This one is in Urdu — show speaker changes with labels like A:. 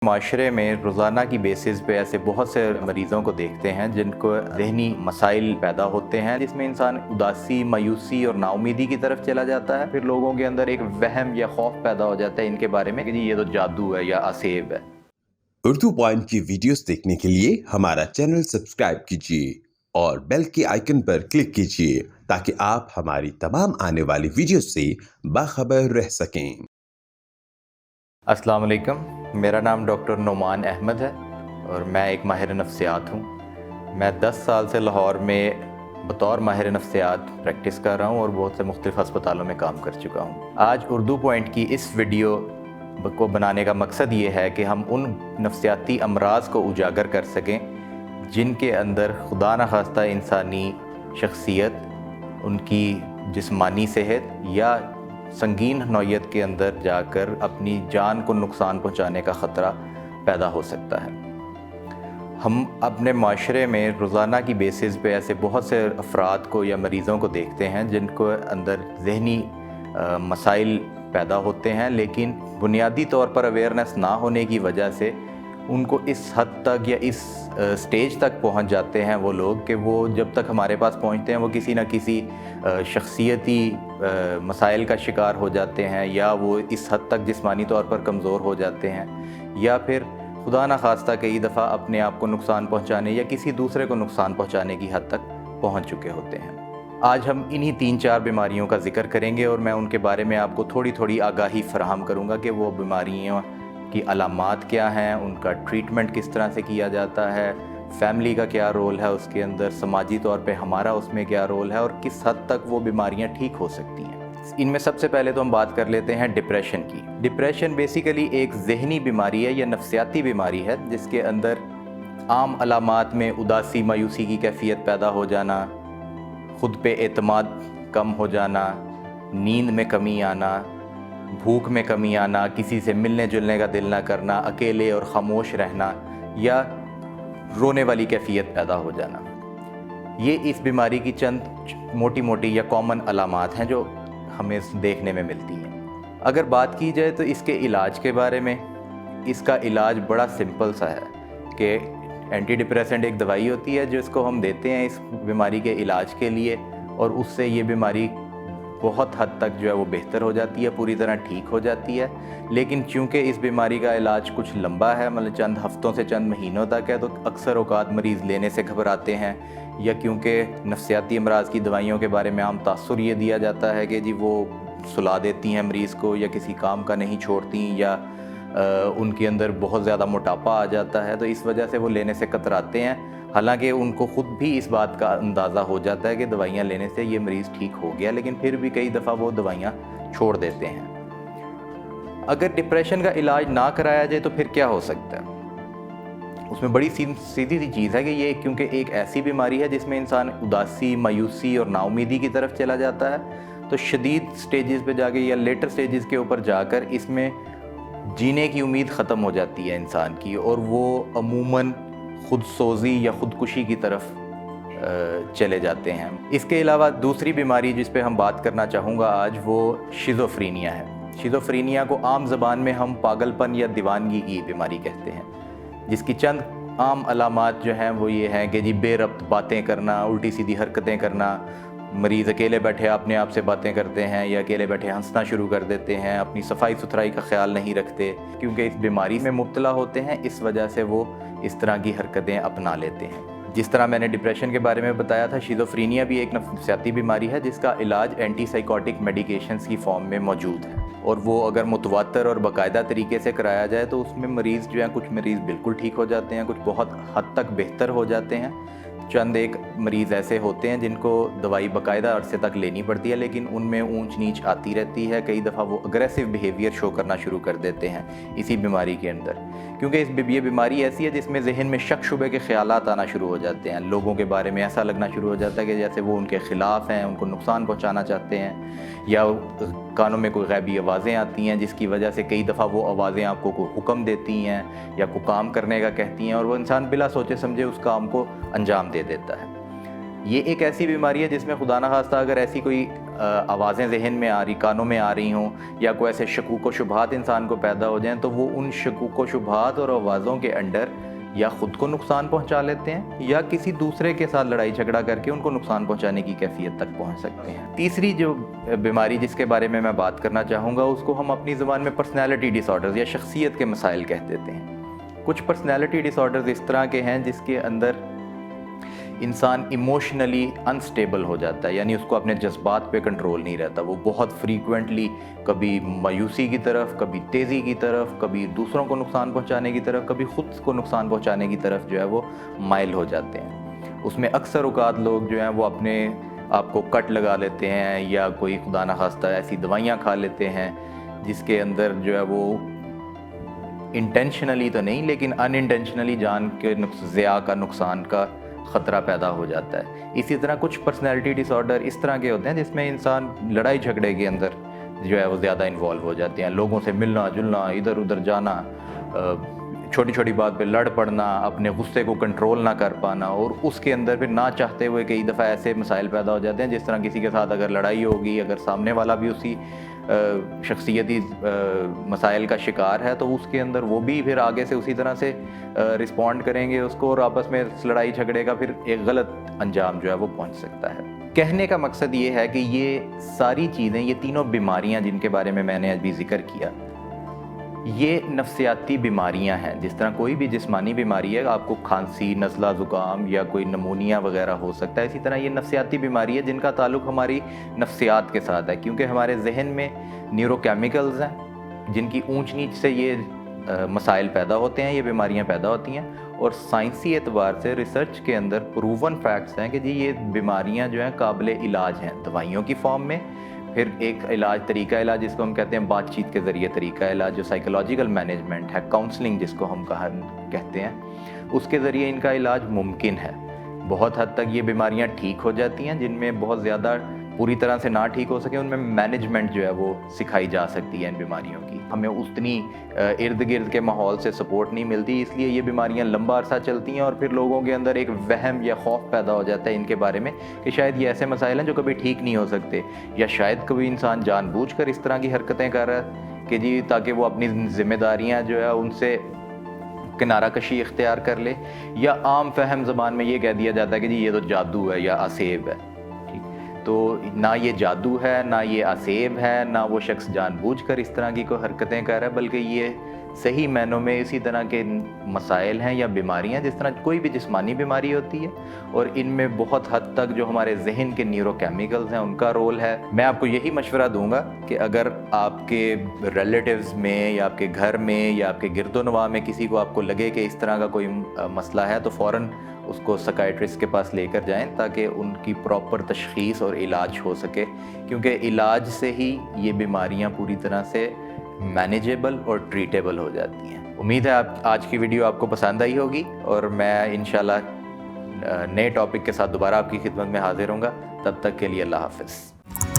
A: معاشرے میں روزانہ کی بیسس پہ ایسے بہت سے مریضوں کو دیکھتے ہیں جن کو ذہنی مسائل پیدا ہوتے ہیں، جس میں انسان اداسی، مایوسی اور نا امیدی کی طرف چلا جاتا ہے۔ پھر لوگوں کے اندر ایک وہم یا خوف پیدا ہو جاتا ہے ان کے بارے میں کہ جی یہ تو جادو ہے یا اسیب ہے۔
B: اردو پوائنٹ کی ویڈیوز دیکھنے کے لیے ہمارا چینل سبسکرائب کیجیے اور بیل کے آئیکن پر کلک کیجیے تاکہ آپ ہماری تمام آنے والی ویڈیوز سے باخبر رہ سکیں۔
A: السلام علیکم، میرا نام ڈاکٹر نعمان احمد ہے اور میں ایک ماہر نفسیات ہوں۔ میں 10 سال سے لاہور میں بطور ماہر نفسیات پریکٹس کر رہا ہوں اور بہت سے مختلف ہسپتالوں میں کام کر چکا ہوں۔ آج اردو پوائنٹ کی اس ویڈیو کو بنانے کا مقصد یہ ہے کہ ہم ان نفسیاتی امراض کو اجاگر کر سکیں جن کے اندر خدا نخواستہ انسانی شخصیت، ان کی جسمانی صحت یا سنگین نوعیت کے اندر جا کر اپنی جان کو نقصان پہنچانے کا خطرہ پیدا ہو سکتا ہے۔ ہم اپنے معاشرے میں روزانہ کی بیسس پہ ایسے بہت سے افراد کو یا مریضوں کو دیکھتے ہیں جن کو اندر ذہنی مسائل پیدا ہوتے ہیں، لیکن بنیادی طور پر اویئرنیس نہ ہونے کی وجہ سے ان کو اس حد تک یا اس سٹیج تک پہنچ جاتے ہیں وہ لوگ کہ وہ جب تک ہمارے پاس پہنچتے ہیں وہ کسی نہ کسی شخصیتی مسائل کا شکار ہو جاتے ہیں، یا وہ اس حد تک جسمانی طور پر کمزور ہو جاتے ہیں، یا پھر خدا نخواستہ کئی دفعہ اپنے آپ کو نقصان پہنچانے یا کسی دوسرے کو نقصان پہنچانے کی حد تک پہنچ چکے ہوتے ہیں۔ آج ہم انہی 3-4 بیماریوں کا ذکر کریں گے اور میں ان کے بارے میں آپ کو تھوڑی تھوڑی آگاہی فراہم کروں گا کہ وہ بیماریوں کی علامات کیا ہیں، ان کا ٹریٹمنٹ کس طرح سے کیا جاتا ہے، فیملی کا کیا رول ہے اس کے اندر، سماجی طور پہ ہمارا اس میں کیا رول ہے اور کس حد تک وہ بیماریاں ٹھیک ہو سکتی ہیں۔ ان میں سب سے پہلے تو ہم بات کر لیتے ہیں ڈپریشن کی۔ ڈپریشن بیسیکلی ایک ذہنی بیماری ہے یا نفسیاتی بیماری ہے جس کے اندر عام علامات میں اداسی، مایوسی کی کیفیت پیدا ہو جانا، خود پہ اعتماد کم ہو جانا، نیند میں کمی آنا، بھوک میں کمی آنا، کسی سے ملنے جلنے کا دل نہ کرنا، اکیلے اور خاموش رہنا یا رونے والی کیفیت پیدا ہو جانا۔ یہ اس بیماری کی چند موٹی موٹی یا کامن علامات ہیں جو ہمیں دیکھنے میں ملتی ہیں۔ اگر بات کی جائے تو اس کے علاج کے بارے میں، اس کا علاج بڑا سمپل سا ہے کہ اینٹی ڈپریسنٹ ایک دوائی ہوتی ہے جس کو ہم دیتے ہیں اس بیماری کے علاج کے لیے، اور اس سے یہ بیماری بہت حد تک جو ہے وہ بہتر ہو جاتی ہے، پوری طرح ٹھیک ہو جاتی ہے۔ لیکن چونکہ اس بیماری کا علاج کچھ لمبا ہے، مطلب چند ہفتوں سے چند مہینوں تک ہے، تو اکثر اوقات مریض لینے سے گھبراتے ہیں، یا کیونکہ نفسیاتی امراض کی دوائیوں کے بارے میں عام تاثر یہ دیا جاتا ہے کہ جی وہ سلا دیتی ہیں مریض کو، یا کسی کام کا نہیں چھوڑتی، یا ان کے اندر بہت زیادہ موٹاپا آ جاتا ہے، تو اس وجہ سے وہ لینے سے کتراتے ہیں، حالانکہ ان کو خود بھی اس بات کا اندازہ ہو جاتا ہے کہ دوائیاں لینے سے یہ مریض ٹھیک ہو گیا، لیکن پھر بھی کئی دفعہ وہ دوائیاں چھوڑ دیتے ہیں۔ اگر ڈپریشن کا علاج نہ کرایا جائے تو پھر کیا ہو سکتا ہے؟ اس میں بڑی سیدھی سی چیز ہے کہ یہ کیونکہ ایک ایسی بیماری ہے جس میں انسان اداسی، مایوسی اور نا امیدی کی طرف چلا جاتا ہے، تو شدید سٹیجز پہ جا کے یا لیٹر سٹیجز کے اوپر جا کر اس میں جینے کی امید ختم ہو جاتی ہے انسان کی، اور وہ عموماً خود سوزی یا خودکشی کی طرف چلے جاتے ہیں۔ اس کے علاوہ دوسری بیماری جس پہ ہم بات کرنا چاہوں گا آج، وہ شیزوفرینیا ہے۔ شیزوفرینیا کو عام زبان میں ہم پاگل پن یا دیوانگی کی بیماری کہتے ہیں، جس کی چند عام علامات جو ہیں وہ یہ ہیں کہ جی بے ربط باتیں کرنا، الٹی سیدھی حرکتیں کرنا، مریض اکیلے بیٹھے اپنے آپ سے باتیں کرتے ہیں یا اکیلے بیٹھے ہنسنا شروع کر دیتے ہیں، اپنی صفائی ستھرائی کا خیال نہیں رکھتے، کیونکہ اس بیماری میں مبتلا ہوتے ہیں اس وجہ سے وہ اس طرح کی حرکتیں اپنا لیتے ہیں۔ جس طرح میں نے ڈپریشن کے بارے میں بتایا تھا، شیزوفرینیا بھی ایک نفسیاتی بیماری ہے جس کا علاج اینٹی سائیکوٹک میڈیکیشنز کی فارم میں موجود ہے، اور وہ اگر متواتر اور باقاعدہ طریقے سے کرایا جائے تو اس میں مریض جو ہیں، کچھ مریض بالکل ٹھیک ہو جاتے ہیں، کچھ بہت حد تک بہتر ہو جاتے ہیں، چند ایک مریض ایسے ہوتے ہیں جن کو دوائی باقاعدہ عرصے تک لینی پڑتی ہے لیکن ان میں اونچ نیچ آتی رہتی ہے، کئی دفعہ وہ اگریسو بیہیویئر شو کرنا شروع کر دیتے ہیں اسی بیماری کے اندر، کیونکہ یہ بیماری ایسی ہے جس میں ذہن میں شک شبے کے خیالات آنا شروع ہو جاتے ہیں، لوگوں کے بارے میں ایسا لگنا شروع ہو جاتا ہے کہ جیسے وہ ان کے خلاف ہیں، ان کو نقصان پہنچانا چاہتے ہیں، یا کانوں میں کوئی غیبی آوازیں آتی ہیں جس کی وجہ سے کئی دفعہ وہ آوازیں آپ کو کوئی حکم دیتی ہیں یا کوئی کام کرنے کا کہتی ہیں، اور وہ انسان بلا سوچے سمجھے اس کام کو انجام دے دیتا ہے۔ یہ ایک ایسی بیماری ہے جس میں خدا نخواستہ اگر ایسی کوئی آوازیں ذہن میں آ رہی، کانوں میں آ رہی ہوں، یا کوئی ایسے شکوک و شبہات انسان کو پیدا ہو جائیں، تو وہ ان شکوک و شبہات اور آوازوں کے انڈر یا خود کو نقصان پہنچا لیتے ہیں یا کسی دوسرے کے ساتھ لڑائی جھگڑا کر کے ان کو نقصان پہنچانے کی کیفیت تک پہنچ سکتے ہیں۔ تیسری جو بیماری جس کے بارے میں بات کرنا چاہوں گا، اس کو ہم اپنی زبان میں پرسنالٹی ڈس آرڈرز یا شخصیت کے مسائل کہہ دیتے ہیں۔ کچھ پرسنالٹی ڈس آرڈرز اس طرح کے ہیں جس کے اندر انسان ایموشنلی انسٹیبل ہو جاتا ہے، یعنی اس کو اپنے جذبات پہ کنٹرول نہیں رہتا، وہ بہت فریکوینٹلی کبھی مایوسی کی طرف، کبھی تیزی کی طرف، کبھی دوسروں کو نقصان پہنچانے کی طرف، کبھی خود کو نقصان پہنچانے کی طرف جو ہے وہ مائل ہو جاتے ہیں۔ اس میں اکثر اوقات لوگ جو ہیں وہ اپنے آپ کو کٹ لگا لیتے ہیں یا کوئی خدا نخواستہ ایسی دوائیاں کھا لیتے ہیں جس کے اندر جو ہے وہ انٹینشنلی تو نہیں لیکن ان انٹینشنلی جان کے ضیاع کا، نقصان کا خطرہ پیدا ہو جاتا ہے۔ اسی طرح کچھ پرسنالٹی ڈس آرڈر اس طرح کے ہوتے ہیں جس میں انسان لڑائی جھگڑے کے اندر جو ہے وہ زیادہ انوالو ہو جاتے ہیں، لوگوں سے ملنا جلنا، ادھر ادھر جانا، چھوٹی چھوٹی بات پہ لڑ پڑنا، اپنے غصے کو کنٹرول نہ کر پانا، اور اس کے اندر پھر نہ چاہتے ہوئے کئی دفعہ ایسے مسائل پیدا ہو جاتے ہیں، جس طرح کسی کے ساتھ اگر لڑائی ہوگی، اگر سامنے والا بھی اسی شخصیتی مسائل کا شکار ہے تو اس کے اندر وہ بھی پھر آگے سے اسی طرح سے رسپونڈ کریں گے اس کو، اور آپس میں لڑائی جھگڑے کا پھر ایک غلط انجام جو ہے وہ پہنچ سکتا ہے۔ کہنے کا مقصد یہ ہے کہ یہ ساری چیزیں، یہ تینوں بیماریاں جن کے بارے میں نے ابھی ذکر کیا، یہ نفسیاتی بیماریاں ہیں۔ جس طرح کوئی بھی جسمانی بیماری ہے، آپ کو کھانسی، نزلہ، زکام یا کوئی نمونیا وغیرہ ہو سکتا ہے، اسی طرح یہ نفسیاتی بیماری ہے جن کا تعلق ہماری نفسیات کے ساتھ ہے، کیونکہ ہمارے ذہن میں نیورو کیمیکلز ہیں جن کی اونچ نیچ سے یہ مسائل پیدا ہوتے ہیں، یہ بیماریاں پیدا ہوتی ہیں، اور سائنسی اعتبار سے ریسرچ کے اندر پروون فیکٹس ہیں کہ جی یہ بیماریاں جو ہیں قابل علاج ہیں، دوائیوں کی فارم میں۔ پھر ایک علاج، طریقہ علاج جس کو ہم کہتے ہیں بات چیت کے ذریعے طریقہ علاج، جو سائیکولوجیکل مینجمنٹ ہے، کاؤنسلنگ جس کو ہم کہتے ہیں، اس کے ذریعے ان کا علاج ممکن ہے۔ بہت حد تک یہ بیماریاں ٹھیک ہو جاتی ہیں، جن میں بہت زیادہ پوری طرح سے نہ ٹھیک ہو سکے ان میں مینجمنٹ جو ہے وہ سکھائی جا سکتی ہے ان بیماریوں کی۔ ہمیں اتنی ارد گرد کے ماحول سے سپورٹ نہیں ملتی، اس لیے یہ بیماریاں لمبا عرصہ چلتی ہیں، اور پھر لوگوں کے اندر ایک وہم یا خوف پیدا ہو جاتا ہے ان کے بارے میں کہ شاید یہ ایسے مسائل ہیں جو کبھی ٹھیک نہیں ہو سکتے، یا شاید کبھی انسان جان بوجھ کر اس طرح کی حرکتیں کر رہا ہے کہ جی تاکہ وہ اپنی ذمہ داریاں جو ہے ان سے کنارہ کشی اختیار کر لے، یا عام فہم زبان میں یہ کہہ دیا جاتا ہے کہ جی یہ تو جادو ہے یا اسیب ہے۔ تو نہ یہ جادو ہے، نہ یہ اسیب ہے، نہ وہ شخص جان بوجھ کر اس طرح کی کوئی حرکتیں کر رہا ہے، بلکہ یہ صحیح معنوں میں اسی طرح کے مسائل ہیں یا بیماریاں جس طرح کوئی بھی جسمانی بیماری ہوتی ہے، اور ان میں بہت حد تک جو ہمارے ذہن کے نیورو کیمیکلز ہیں ان کا رول ہے۔ میں آپ کو یہی مشورہ دوں گا کہ اگر آپ کے ریلیٹیوز میں یا آپ کے گھر میں یا آپ کے گرد و نواح میں کسی کو آپ کو لگے کہ اس طرح کا کوئی مسئلہ ہے تو فوراً اس کو سائیکیٹرسٹ کے پاس لے کر جائیں تاکہ ان کی پراپر تشخیص اور علاج ہو سکے، کیونکہ علاج سے ہی یہ بیماریاں پوری طرح سے مینیجیبل اور ٹریٹیبل ہو جاتی ہیں۔ امید ہے آج کی ویڈیو آپ کو پسند آئی ہوگی، اور میں انشاءاللہ نئے ٹاپک کے ساتھ دوبارہ آپ کی خدمت میں حاضر ہوں گا۔ تب تک کے لیے اللہ حافظ۔